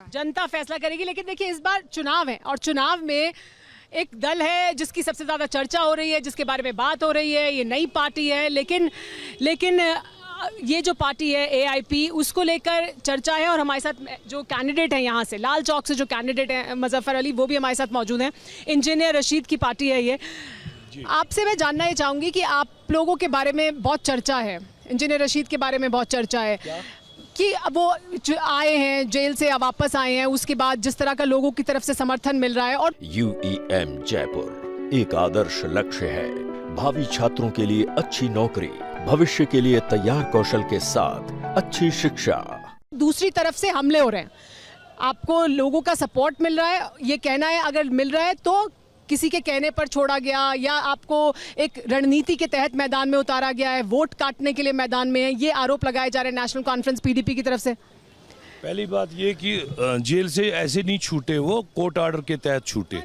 जनता फैसला करेगी। लेकिन देखिए इस बार चुनाव है और चुनाव में एक दल है जिसकी सबसे ज़्यादा चर्चा हो रही है, जिसके बारे में बात हो रही है, ये नई पार्टी है। लेकिन ये जो पार्टी है AIP, उसको लेकर चर्चा है। और हमारे साथ जो कैंडिडेट हैं यहाँ से लाल चौक से जो कैंडिडेट हैं मुजफ्फर अली, वो भी हमारे साथ मौजूद हैं। इंजीनियर रशीद की पार्टी है ये। आपसे मैं जानना ये चाहूँगी कि आप लोगों के बारे में बहुत चर्चा है, इंजीनियर रशीद के बारे में बहुत चर्चा है कि वो आए हैं जेल से, अब वापस आए हैं, उसके बाद जिस तरह का लोगों की तरफ से समर्थन मिल रहा है। और UEM जयपुर एक आदर्श लक्ष्य है, भावी छात्रों के लिए अच्छी नौकरी, भविष्य के लिए तैयार कौशल के साथ अच्छी शिक्षा। दूसरी तरफ से हमले हो रहे हैं, आपको लोगों का सपोर्ट मिल रहा है, ये कहना है अगर मिल रहा है तो किसी के कहने पर छोड़ा गया या आपको एक रणनीति के तहत मैदान में उतारा गया है, वोट काटने के लिए मैदान में है, ये आरोप लगाए जा रहे हैं नेशनल कॉन्फ्रेंस PDP की तरफ से। पहली बात ये कि जेल से ऐसे नहीं छूटे, वो कोर्ट ऑर्डर के तहत छूटे।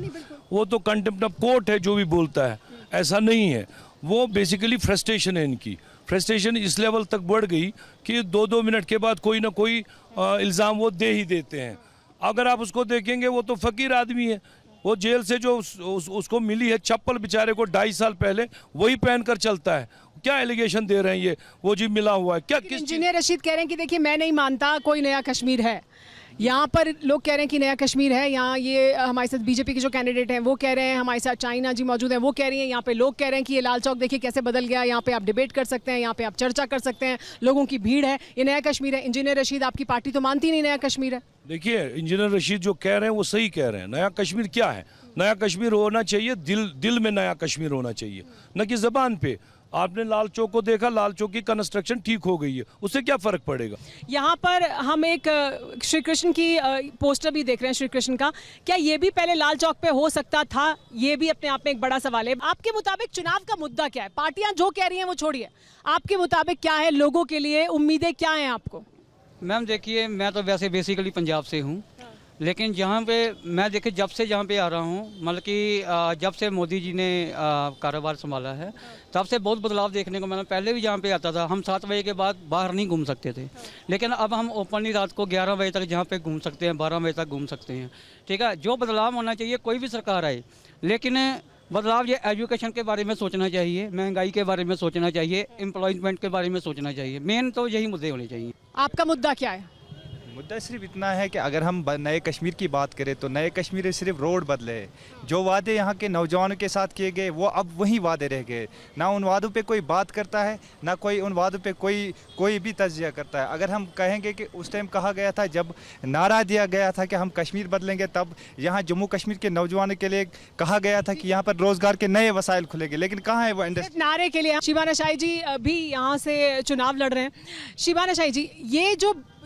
वो तो कंटेम्प्ट ऑफ कोर्ट है जो भी बोलता है, ऐसा नहीं है। वो बेसिकली फ्रस्ट्रेशन है इनकी। फ्रस्ट्रेशन इस लेवल तक बढ़ गई कि 2-2 मिनट के बाद कोई ना कोई इल्ज़ाम वो दे ही देते हैं। अगर आप उसको देखेंगे वो तो फकीर आदमी है। वो जेल से जो उसको मिली है चप्पल बेचारे को 2.5 साल पहले, वही पहनकर चलता है। क्या एलिगेशन दे रहे हैं ये, वो जी मिला हुआ है क्या? किस इंजीनियर रशीद कह रहे हैं कि देखिए मैं नहीं मानता कोई नया कश्मीर है। यहाँ पर लोग कह रहे हैं कि नया कश्मीर है। यहाँ ये हमारे साथ BJP के जो कैंडिडेट हैं वो कह रहे हैं, हमारे साथ चाइना जी मौजूद हैं वो कह रही हैं, यहाँ पे लोग कह रहे हैं कि ये लाल चौक देखिए कैसे बदल गया, यहाँ पे आप डिबेट कर सकते हैं, यहाँ पे आप चर्चा कर सकते हैं, लोगों की भीड़ है, ये नया कश्मीर है। इंजीनियर रशीद आपकी पार्टी तो मानती नहीं नया कश्मीर है। देखिए इंजीनियर रशीद जो कह रहे हैं वो सही कह रहे हैं। नया कश्मीर क्या है? नया कश्मीर होना चाहिए दिल में, नया कश्मीर होना चाहिए, न कि जबान पे। आपने लाल चौक को देखा, लाल चौक की कंस्ट्रक्शन ठीक हो गई है, उससे क्या फर्क पड़ेगा? यहाँ पर हम एक श्री कृष्ण की पोस्टर भी देख रहे हैं, श्री कृष्ण का। क्या ये भी पहले लाल चौक पे हो सकता था? ये भी अपने आप में एक बड़ा सवाल है। आपके मुताबिक चुनाव का मुद्दा क्या है? पार्टियां जो कह रही हैं वो छोड़िए, आपके मुताबिक क्या है? लोगों के लिए उम्मीदें क्या हैं आपको? मैम देखिए, मैं तो वैसे बेसिकली पंजाब से हूँ, लेकिन जहाँ पे मैं देखिए जब से जहाँ पे आ रहा हूँ, मतलब कि जब से मोदी जी ने कारोबार संभाला है तब से बहुत बदलाव देखने को मिला। पहले भी जहाँ पे आता था हम 7 बजे के बाद बाहर नहीं घूम सकते थे, लेकिन अब हम ओपनली रात को 11 बजे तक जहाँ पे घूम सकते हैं, 12 बजे तक घूम सकते हैं। ठीक है, जो बदलाव होना चाहिए, कोई भी सरकार आए, लेकिन बदलाव ये एजुकेशन के बारे में सोचना चाहिए, महंगाई के बारे में सोचना चाहिए, एम्प्लॉयमेंट के बारे में सोचना चाहिए। मेन तो यही मुद्दे होने चाहिए। आपका मुद्दा क्या है? मुद्दा सिर्फ इतना है कि अगर हम नए कश्मीर की बात करें तो नए कश्मीर में सिर्फ रोड बदले। जो वादे यहाँ के नौजवानों के साथ किए गए वो अब वही वादे रह गए। ना उन वादों पे कोई बात करता है, ना कोई उन वादों पे कोई भी तज्जिया करता है। अगर हम कहेंगे कि उस टाइम कहा गया था, जब नारा दिया गया था कि हम कश्मीर बदलेंगे, तब यहाँ जम्मू कश्मीर के नौजवानों के लिए कहा गया था कि यहाँ पर रोजगार के नए वसाइल खुलेंगे, लेकिन कहाँ है वो इंडस्ट्री? नारे के लिए शिबाना शाही जी भी यहाँ से चुनाव लड़ रहे हैं। शिबाना शाही जी,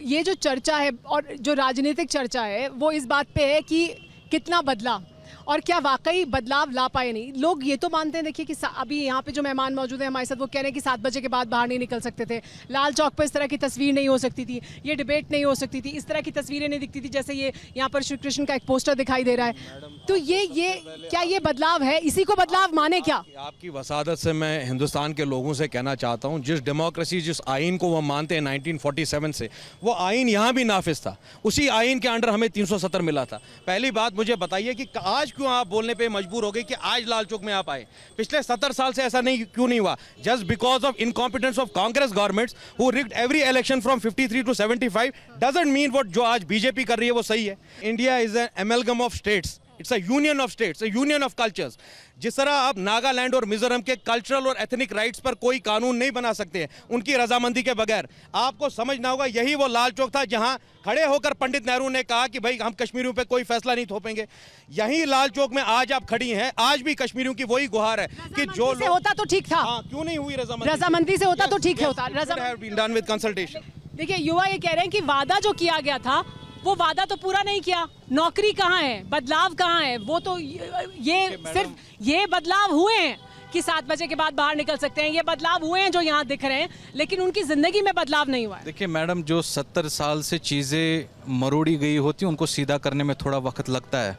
ये जो चर्चा है और जो राजनीतिक चर्चा है वो इस बात पे है कि कितना बदला और क्या वाकई बदलाव ला पाए नहीं। लोग ये तो मानते हैं, देखिए कि अभी यहाँ पे जो मेहमान मौजूद हैं हमारे साथ, वो कह रहे हैं कि 7 बजे के बाद बाहर नहीं निकल सकते थे, लाल चौक पर इस तरह की तस्वीर नहीं हो सकती थी, ये डिबेट नहीं हो सकती थी, इस तरह की तस्वीरें नहीं दिखती थी जैसे ये यहाँ पर श्री कृष्ण का एक पोस्टर दिखाई दे रहा है। तो ये क्या ये बदलाव है? इसी को बदलाव माने क्या? आपकी वसादत से मैं हिंदुस्तान के लोगों से कहना चाहता हूँ, जिस डेमोक्रेसी, जिस आइन को वो मानते हैं 1947 से, वो आइन यहाँ भी नाफिज था। उसी आइन के अंडर हमें 370 मिला था। पहली बात मुझे बताइए कि आज क्यों आप बोलने पे मजबूर हो गए कि आज लाल चौक में आप आए? पिछले 70 साल से ऐसा नहीं क्यों नहीं हुआ? Just because of incompetence of Congress governments who rigged every election from 53 to 75 doesn't mean what जो आज बीजेपी कर रही है वो सही है। India is an amalgam of states, it's a union of states, a union of cultures. जिस तरह आप नागालैंड और मिजोरम के कल्चरल और एथनिक राइट्स पर कोई कानून नहीं बना सकते हैं उनकी रजामंदी के बगैर, आपको समझना होगा यही वो लाल चौक था जहां खड़े होकर पंडित नेहरू ने कहा कि भाई हम कश्मीरियों पे कोई फैसला नहीं थोपेंगे। यही लाल चौक में आज आप खड़ी हैं, आज भी कश्मीरियों की वही गुहार है कि जो से होता तो ठीक था। क्यों नहीं हुई रजामंदी से होता तो ठीक होता। देखिए युवा ये कह रहे हैं कि वादा जो किया गया था वो वादा तो पूरा नहीं किया। नौकरी कहाँ है, बदलाव कहाँ है? वो तो ये सिर्फ ये बदलाव हुए हैं कि 7 बजे के बाद बाहर निकल सकते हैं, ये बदलाव हुए हैं जो यहाँ दिख रहे हैं, लेकिन उनकी जिंदगी में बदलाव नहीं हुआ है। देखिए मैडम, जो 70 साल से चीज़ें मरोड़ी गई होती हैं उनको सीधा करने में थोड़ा वक्त लगता है।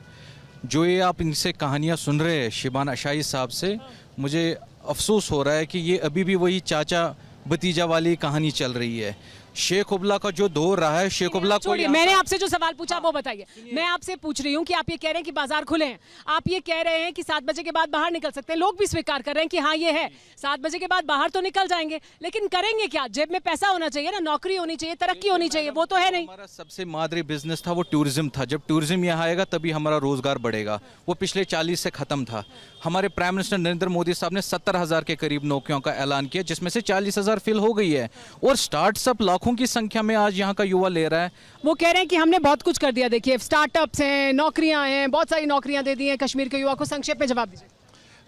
जो ये आप इनसे कहानियाँ सुन रहे हैं शिबाना शाही साहब से, मुझे अफसोस हो रहा है कि ये अभी भी वही चाचा भतीजा वाली कहानी चल रही है। शेख उबला का जो दौर रहा है, शेख उबला को छोड़िए, मैंने आपसे जो सवाल पूछा वो बताइए। मैं आपसे पूछ रही हूँ कि आप ये कह रहे हैं कि बाजार खुले हैं, आप ये कह रहे हैं कि 7 बजे के बाद बाहर निकल सकते हैं, लोग भी स्वीकार कर रहे हैं कि हाँ ये है, 7 बजे के बाद बाहर तो निकल जाएंगे, लेकिन करेंगे क्या? जेब में पैसा होना चाहिए ना, नौकरी होनी चाहिए, तरक्की होनी चाहिए, वो तो है नहीं। हमारा सबसे मादरी बिजनेस था वो टूरिज्म था। जब टूरिज्म यहाँ आएगा तभी हमारा रोजगार बढ़ेगा। वो पिछले 40 से खत्म था। हमारे प्राइम मिनिस्टर नरेंद्र मोदी साहब ने 70,000 के करीब नौकरियों का ऐलान किया, जिसमें से 40,000 फिल हो गई है, और स्टार्टअप लाखों की संख्या में आज यहाँ का युवा ले रहा है। वो कह रहे हैं कि हमने बहुत कुछ कर दिया, देखिए स्टार्टअप्स हैं, नौकरियां हैं, बहुत सारी नौकरियां दे दी हैं कश्मीर के युवा को। संक्षेप में जवाब दीजिए।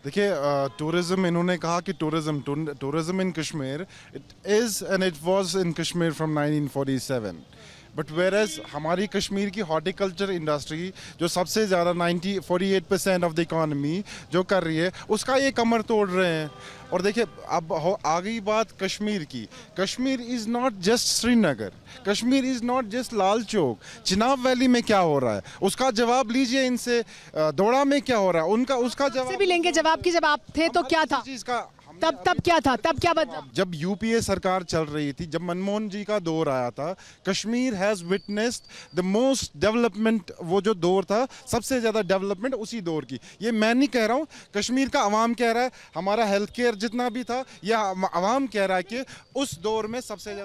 देखिए, टूरिज्म, इन्होंने कहा कि tourism in Kashmir it is and it was in Kashmir from 1947, but whereas हमारी कश्मीर की हॉर्टिकल्चर इंडस्ट्री जो सबसे ज़्यादा 48% ऑफ द इकॉनमी जो कर रही है, उसका ये कमर तोड़ रहे हैं। और देखिए, अब आ गई बात कश्मीर की। Kashmir is not just Srinagar, Kashmir is not just Lal Chowk. Chenab valley में क्या हो रहा है उसका जवाब लीजिए इनसे। दोड़ा में क्या हो रहा है उनका उसका से जवाब भी लेंगे जवाब की। जब आप थे तो क्या था, चीज़ का तब क्या था, तब क्या बदला? जब यूपीए सरकार चल रही थी, जब मनमोहन जी का दौर आया था, Kashmir has witnessed the most development. वो जो दौर था, सबसे ज़्यादा डेवलपमेंट उसी दौर की। ये मैं नहीं कह रहा हूँ, कश्मीर का अवाम कह रहा है। हमारा हेल्थ केयर जितना भी था, यह अवाम कह रहा है कि उस दौर में सबसे ज़्यादा